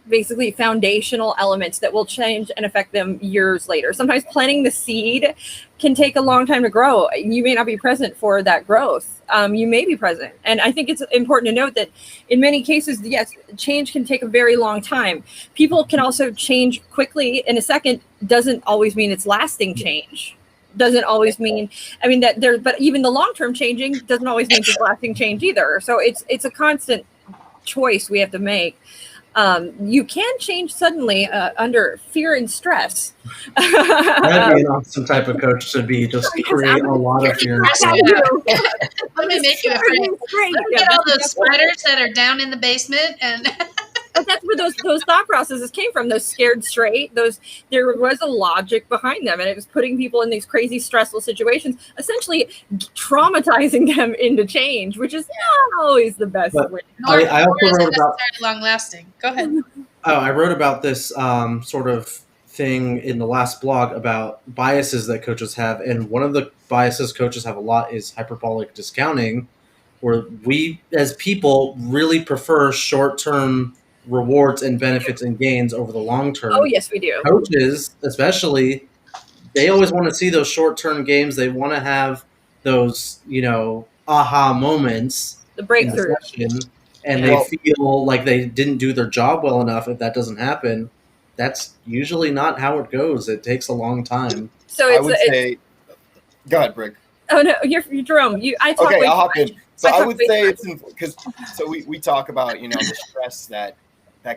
basically foundational elements that will change and affect them years later. Sometimes planting the seed can take a long time to grow. You may not be present for that growth. You may be present. And I think it's important to note that in many cases, yes, change can take a very long time. People can also change quickly in a second. Doesn't always mean it's lasting change. Doesn't always mean, but even the long-term changing doesn't always mean it's lasting change either. So it's a constant choice we have to make. You can change suddenly under fear and stress. That'd be an awesome type of coach to be, just create a lot of fear and stress. Let me make you afraid. Let me get all those spiders that are down in the basement and. But that's where those thought processes came from. Those scared straight. There was a logic behind them, and it was putting people in these crazy, stressful situations, essentially traumatizing them into change, which is not always the best way. I also wrote about long lasting. Go ahead. I wrote about this sort of thing in the last blog about biases that coaches have, and one of the biases coaches have a lot is hyperbolic discounting, where we as people really prefer short-term rewards and benefits and gains over the long term. Oh yes, we do. Coaches, especially, they always want to see those short-term gains. They want to have those, aha moments, the breakthrough, and they feel like they didn't do their job well enough. If that doesn't happen, that's usually not how it goes. It takes a long time. So I would say, go ahead, Brick. Oh no, you're Jerome. I'll hop in. So I would say it's because we talk about the stress that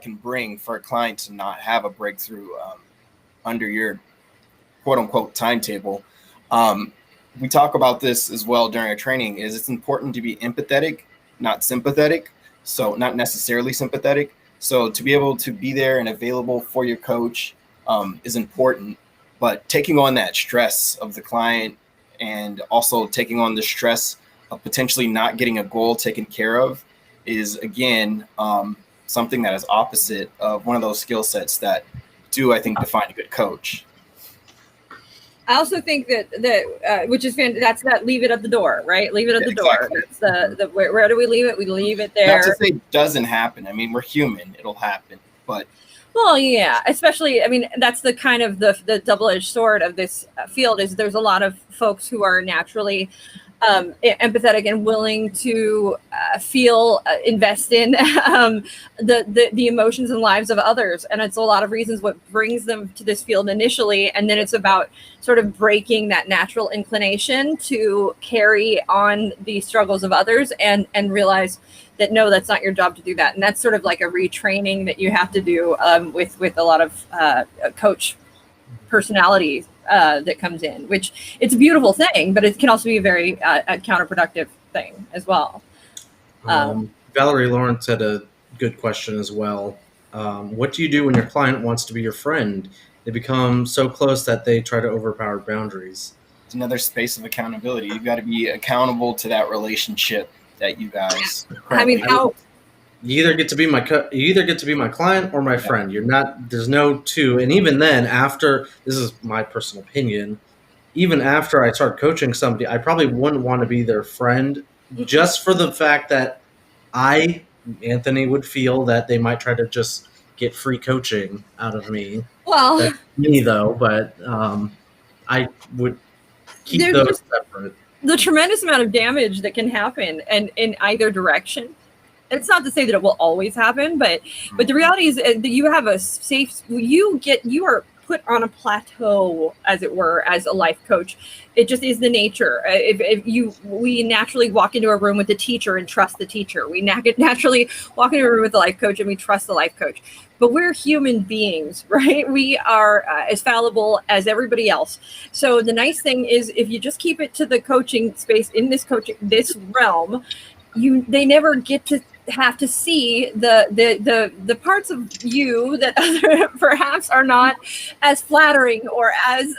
can bring for a client to not have a breakthrough under your quote unquote timetable. We talk about this as well during our training. Is it's important to be empathetic, not sympathetic. So not necessarily sympathetic. So to be able to be there and available for your coach is important. But taking on that stress of the client and also taking on the stress of potentially not getting a goal taken care of is, again, something that is opposite of one of those skill sets that do, I think, define a good coach. I also think that which is that's that leave it at the door, right? Leave it at the door. That's the where do we leave it? We leave it there. Not to say it doesn't happen. I mean, we're human. It'll happen. But well, yeah, especially, that's the kind of the double-edged sword of this field is there's a lot of folks who are naturally empathetic and willing to invest in the emotions and lives of others. And it's a lot of reasons what brings them to this field initially. And then it's about sort of breaking that natural inclination to carry on the struggles of others and realize that, no, that's not your job to do that. And that's sort of like a retraining that you have to do with a lot of coach personalities that comes in, which it's a beautiful thing, but it can also be a very counterproductive thing as well. Valerie Lawrence had a good question as well. What do you do when your client wants to be your friend? They become so close that they try to overpower boundaries. It's another space of accountability. You've got to be accountable to that relationship that you guys. You either get to be my client or my friend. You're not. There's no two. And even then, after, this is my personal opinion, even after I start coaching somebody, I probably wouldn't want to be their friend, just for the fact that Anthony, would feel that they might try to just get free coaching out of me. Well, that's me though, but I would keep those separate. The tremendous amount of damage that can happen, and in either direction. It's not to say that it will always happen, but the reality is that you have a safe. You are put on a plateau, as it were, as a life coach. It just is the nature. We naturally walk into a room with the teacher and trust the teacher. We naturally walk into a room with the life coach and we trust the life coach. But we're human beings, right? We are as fallible as everybody else. So the nice thing is, if you just keep it to the coaching space in this realm, they never get to have to see the parts of you that perhaps are not as flattering or as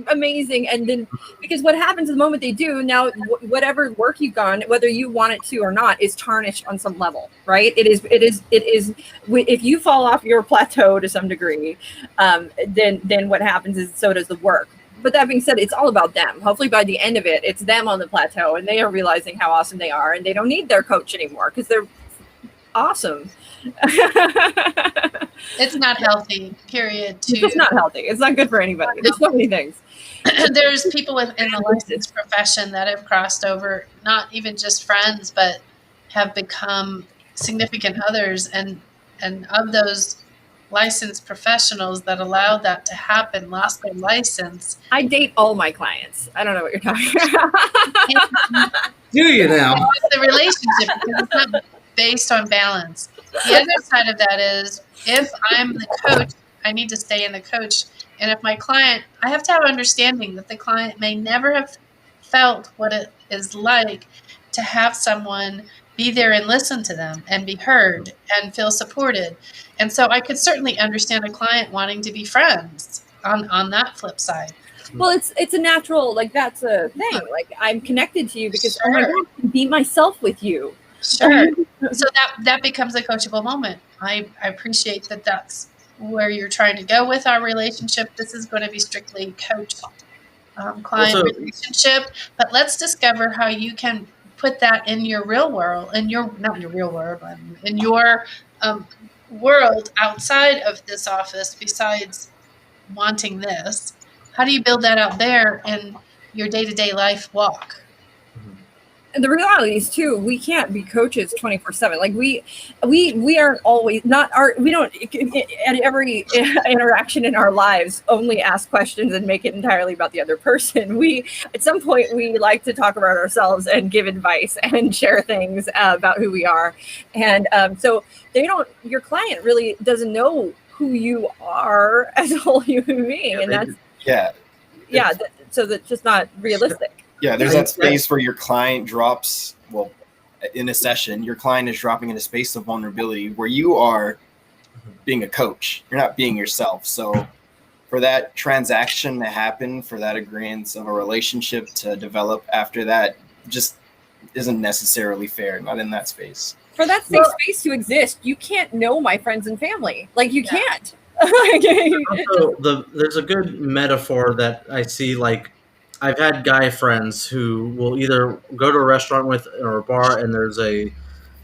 amazing. And then, because what happens the moment they do now, whatever work you've done, whether you want it to or not, is tarnished on some level, right? It is. If you fall off your plateau to some degree, then what happens is so does the work. But that being said, it's all about them. Hopefully by the end of it, it's them on the plateau and they are realizing how awesome they are and they don't need their coach anymore because they're awesome. It's not healthy, period. It's not healthy. It's not good for anybody. There's so many things. There's people in the licensed profession that have crossed over, not even just friends, but have become significant others. And of those licensed professionals that allowed that to happen, lost their license. I date all my clients. I don't know what you're talking about. Do you now? The relationship, because it's not based on balance. The other side of that is, if I'm the coach, I need to stay in the coach. And if my client, I have to have understanding that the client may never have felt what it is like to have someone be there and listen to them and be heard and feel supported. And so I could certainly understand a client wanting to be friends on that flip side. Well, it's a natural, like, that's a thing. Like, I'm connected to you because, Sure. oh my God, I can be myself with you. Sure. So that becomes a coachable moment. I appreciate that that's where you're trying to go with our relationship. This is going to be strictly coach client Also, relationship, but let's discover how you can put that in your real world, not in your real world, but in your world outside of this office, besides wanting this. How do you build that out there in your day-to-day life walk? And the reality is too, we can't be coaches 24/7. Like we aren't always we don't at every interaction in our lives only ask questions and make it entirely about the other person. We, at some point, we like to talk about ourselves and give advice and share things about who we are. And so your client really doesn't know who you are as a whole human being. And that's, so that's just not realistic. Yeah, there's that space where your client drops, well, in a session, your client is dropping in a space of vulnerability where you are being a coach. You're not being yourself. So for that transaction to happen, for that agreement of a relationship to develop after that, just isn't necessarily fair, not in that space. For that safe space to exist, you can't know my friends and family. Like, you can't. Also, there's a good metaphor that I see, like, I've had guy friends who will either go to a restaurant with or a bar and there's a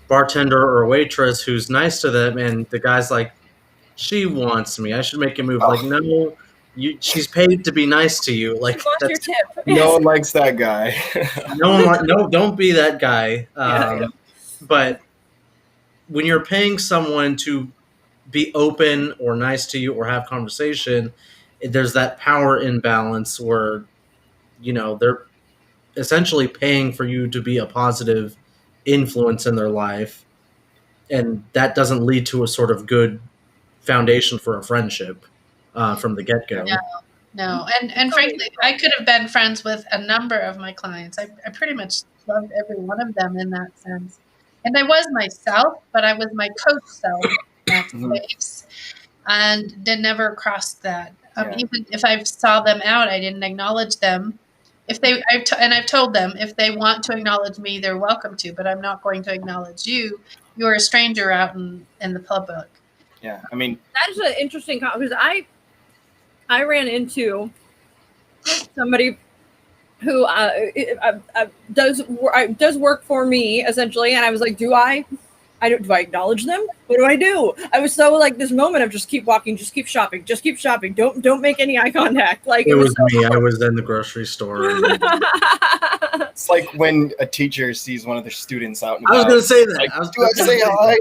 bartender or a waitress who's nice to them and the guy's like, she wants me, I should make a move. Like, no, she's paid to be nice to you. Like, your tip. No one likes that guy. No, don't be that guy. But when you're paying someone to be open or nice to you or have conversation, there's that power imbalance where, you know, they're essentially paying for you to be a positive influence in their life. And that doesn't lead to a sort of good foundation for a friendship from the get-go. No. And frankly, I could have been friends with a number of my clients. I pretty much loved every one of them in that sense. And I was myself, but I was my coach self in that space. And did never cross that. Even if I saw them out, I didn't acknowledge them. I've told them, if they want to acknowledge me, they're welcome to, but I'm not going to acknowledge you. You're a stranger out in the public. Yeah, I mean, that is an interesting because I ran into somebody who does work for me essentially, and I was like, do I acknowledge them? What do I do? I was so like this moment of just keep walking, just keep shopping, don't make any eye contact. Like, it was me. I was in the grocery store. It's like when a teacher sees one of their students out and about. I was going to say that. Like, do I say hi?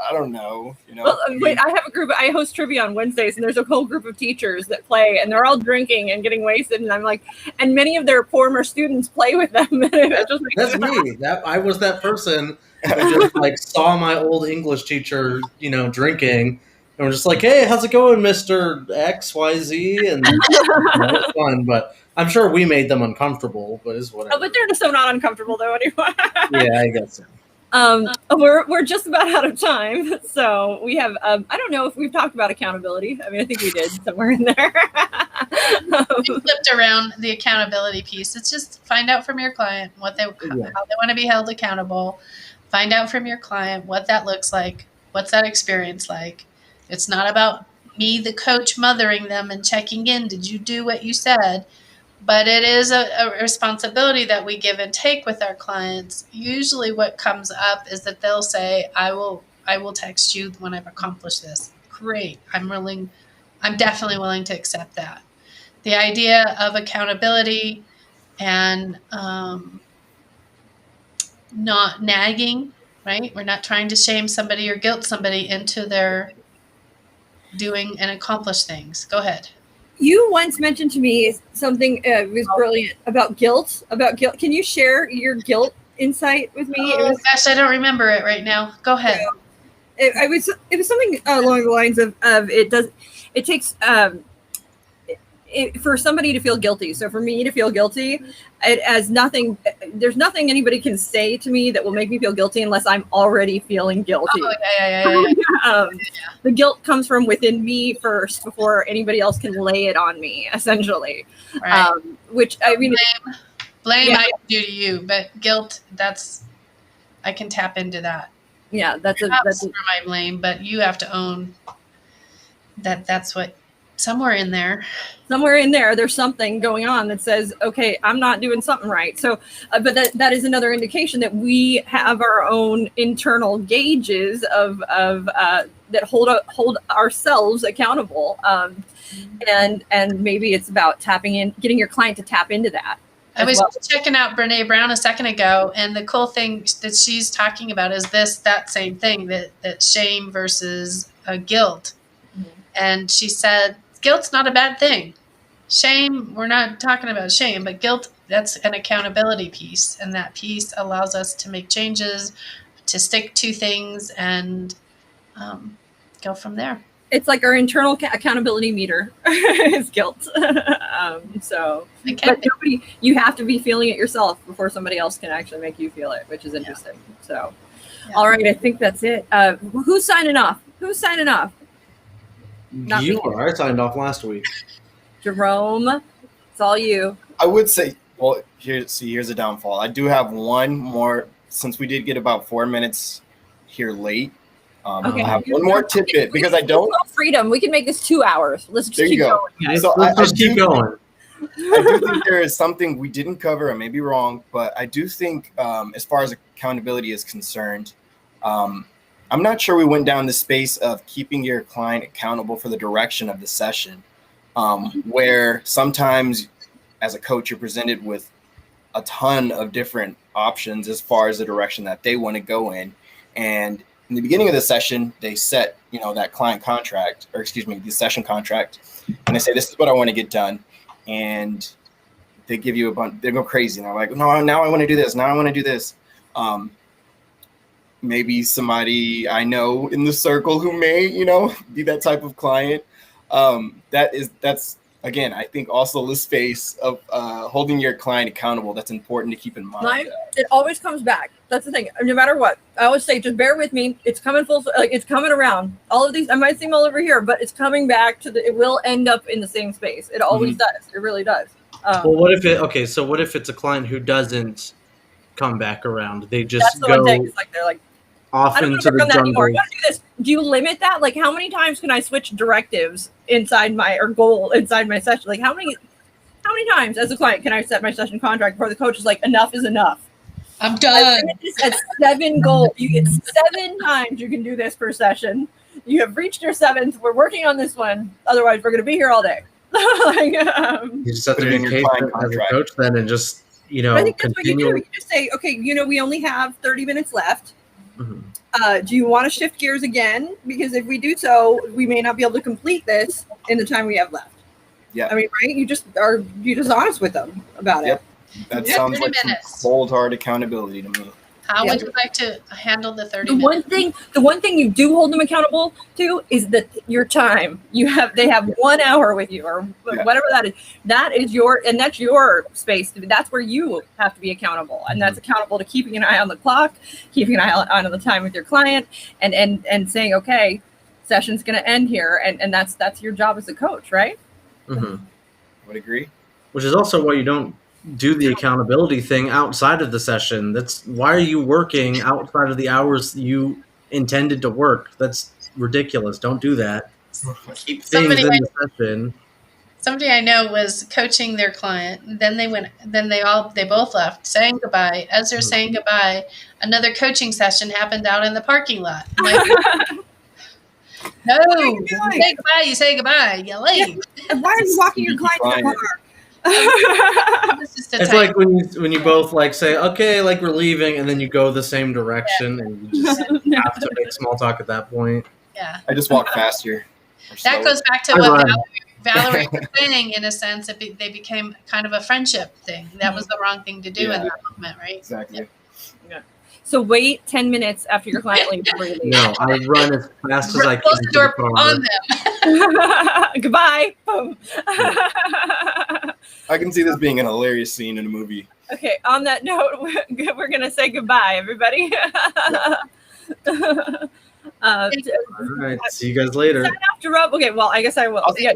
I don't know. You know. Well, wait, I have a group. I host trivia on Wednesdays, and there's a whole group of teachers that play, and they're all drinking and getting wasted. And I'm like, and many of their former students play with them. That's me. I was that person. I just like saw my old English teacher, you know, drinking, and we're just like, "Hey, how's it going, Mr. XYZ?" And it's fun, but I'm sure we made them uncomfortable. But it's whatever. Oh, but they're so not uncomfortable though anymore. Yeah, I guess so. We're just about out of time, so we have. I don't know if we've talked about accountability. I mean, I think we did somewhere in there. We flipped around the accountability piece. It's just find out from your client how they want to be held accountable. Find out from your client what that looks like. What's that experience like? It's not about me, the coach, mothering them and checking in. Did you do what you said? But it is a responsibility that we give and take with our clients. Usually what comes up is that they'll say, I will text you when I've accomplished this. Great. I'm definitely willing to accept that. The idea of accountability and not nagging, right? We're not trying to shame somebody or guilt somebody into their doing and accomplish things. Go ahead. You once mentioned to me something was brilliant about guilt. Can you share your guilt insight with me? Gosh, I don't remember it right now. Go ahead. It was something along the lines of it takes for somebody to feel guilty. So for me to feel guilty, it has nothing. There's nothing anybody can say to me that will make me feel guilty unless I'm already feeling guilty. Oh, yeah. The guilt comes from within me first before anybody else can lay it on me, essentially. Right. Which I mean, blame I can do to you, but guilt, I can tap into that. Yeah, that's for my blame, but you have to own that. That's what. Somewhere in there, there's something going on that says, okay, I'm not doing something right. So, but that is another indication that we have our own internal gauges of that hold ourselves accountable. And maybe it's about tapping in, getting your client to tap into that. I was checking out Brene Brown a second ago, and the cool thing that she's talking about is that same thing, that shame versus guilt. Mm-hmm. And she said, guilt's not a bad thing. Shame, we're not talking about shame, but guilt, that's an accountability piece. And that piece allows us to make changes, to stick to things, and go from there. It's like our internal accountability meter is guilt. But you have to be feeling it yourself before somebody else can actually make you feel it, which is interesting. Yeah. So, all right, I think that's it. Who's signing off? Not you are. I signed off last week. Jerome, it's all you. I would say, well, here's a downfall. I do have one more, since we did get about 4 minutes here late. Okay. I have one more tidbit because I don't. Freedom. We can make this 2 hours. Let's just keep going. Okay. So let's just keep going. I do think there is something we didn't cover. I may be wrong, but I do think as far as accountability is concerned, I'm not sure we went down the space of keeping your client accountable for the direction of the session, where sometimes as a coach, you're presented with a ton of different options as far as the direction that they want to go in. And in the beginning of the session, they set, that client contract, the session contract, and they say, this is what I want to get done. And they give you a bunch, they go crazy. And they're like, no, now I want to do this. Now I want to do this. Maybe somebody I know in the circle who may, be that type of client. That's again, I think also the space of holding your client accountable. That's important to keep in mind. It always comes back. That's the thing. No matter what, I always say, just bear with me. It's coming it's coming around. All of these, I might seem all over here, but it's coming back to it will end up in the same space. It always does. It really does. Well, what if it's a client who doesn't come back around? They just go. It's like they're like, off into the jungle. Do this. Do you limit that? Like, how many times can I switch directives inside my session? Like, how many times as a client can I set my session contract before the coach is like, enough is enough? I'm done. At 7 goals. You get 7 times you can do this per session. You have reached your 7th. We're working on this one. Otherwise, we're going to be here all day. You just have to be patient as a coach then, and just I think that's what you do. You just say, okay, we only have 30 minutes left. Mm-hmm. Do you want to shift gears again? Because if we do so, we may not be able to complete this in the time we have left. Yeah. I mean, right? You're just honest with them about it. That sounds like some cold hard accountability to me. How Yeah. would you like to handle the 30 The minutes? one thing you do hold them accountable to is that your time. They have 1 hour with you or Yeah. whatever that is. That's your space. That's where you have to be accountable, and that's accountable to keeping an eye on the clock, keeping an eye on the time with your client, and saying, okay, session's going to end here, and that's your job as a coach, right? Mm-hmm. Would agree. Which is also why you don't do the accountability thing outside of the session. That's why are you working outside of the hours you intended to work? That's ridiculous. Don't do that. Keep things Somebody in might- the session. Somebody I know was coaching their client. Then they both left, saying goodbye. As they're saying goodbye, another coaching session happened out in the parking lot. I'm like, no, you you doing? say goodbye. You say goodbye. You leave. And why are you walking your client to the Client. car? It's just a It's type. like when you both like say, okay, like we're leaving, and then you go the same direction, and you just have to make small talk at that point. Yeah, I just walk faster. or that slower. goes back to I what run. Valerie was saying. In a sense, they became kind of a friendship thing. That was the wrong thing to do in Yeah. that moment, right? Exactly. So wait 10 minutes after your client leaves before you leave. No, I run as fast as I can. Close to the door car. on them. Goodbye. Boom. I can see this being an hilarious scene in a movie. Okay, on that note, we're going to say goodbye, everybody. All right, see you guys later. Sign off to Rob. Okay, well, I guess I will. I'll- Yeah.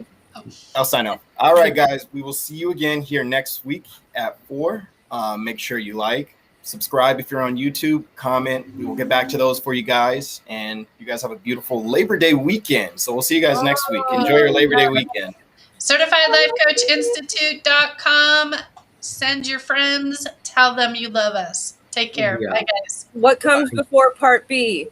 I'll sign off. All right, guys. We will see you again here next week at 4. Make sure you like, subscribe if you're on YouTube, comment. We will get back to those for you guys. And you guys have a beautiful Labor Day weekend. So we'll see you guys next week. Enjoy your Labor Day weekend. CertifiedLifeCoachInstitute.com. Send your friends. Tell them you love us. Take care. Yeah. Bye, guys. What comes before part B?